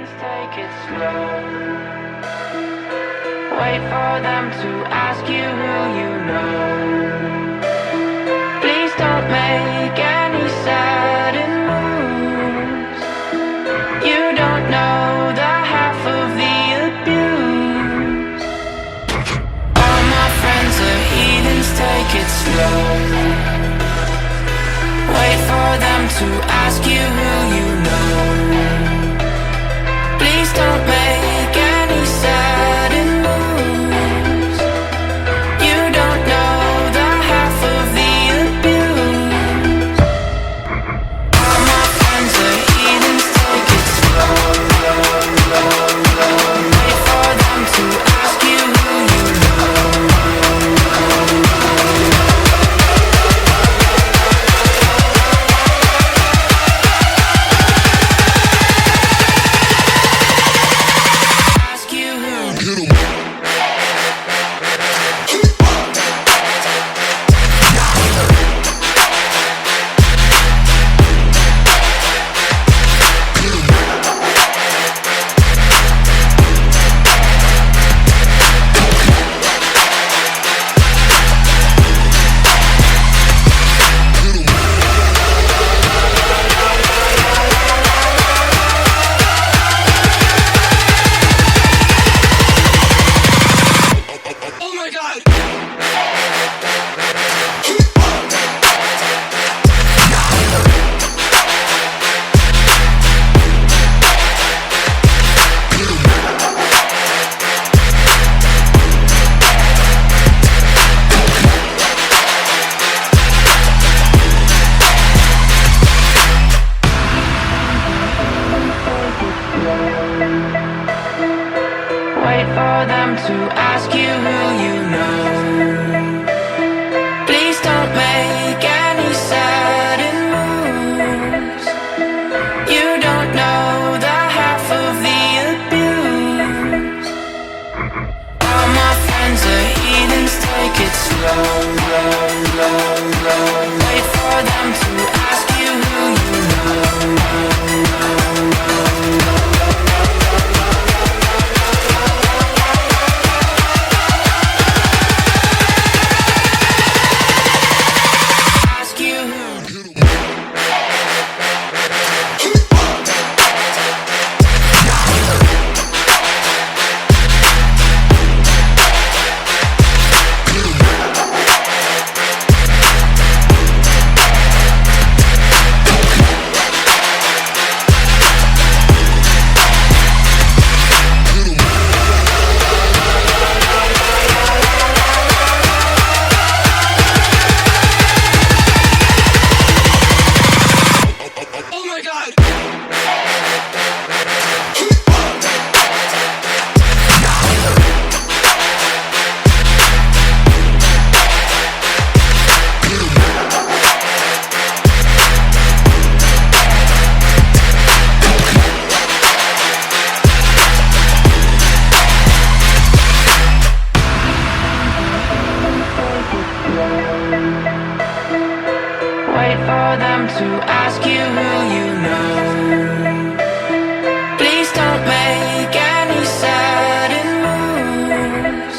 heathens, take it slow. Wait for them to ask you who you know. Please don't make any sudden moves. You don't know the half of the abuse. All my friends are heathens, take it slow. Wait for them to ask you who you know. Please don't make any sudden moves. You don't know the half of the abuse. All my friends are heathens, take it slow. Wait for them to ask you who you know. Wait for them to ask you who you know. Please don't make any sudden moves. You don't know the half of the abuse. All my friends are heathens, take it slow. Wait for them to ask you who you know. Wait for them to ask you who you know. Please don't make any sudden moves.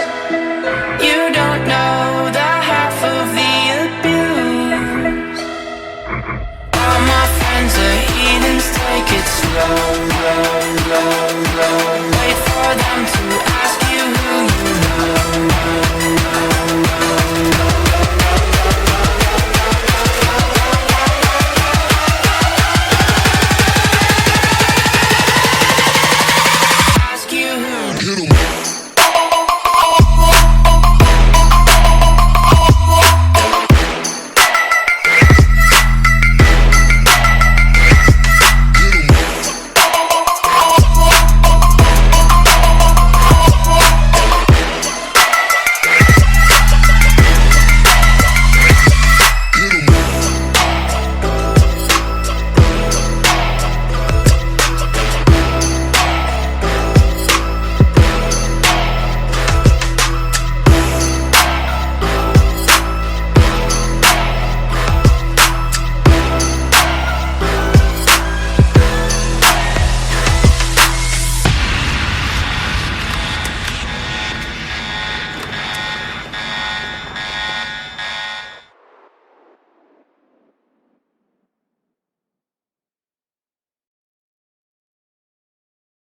You don't know the half of the abuse. All my friends are heathens, take it slow.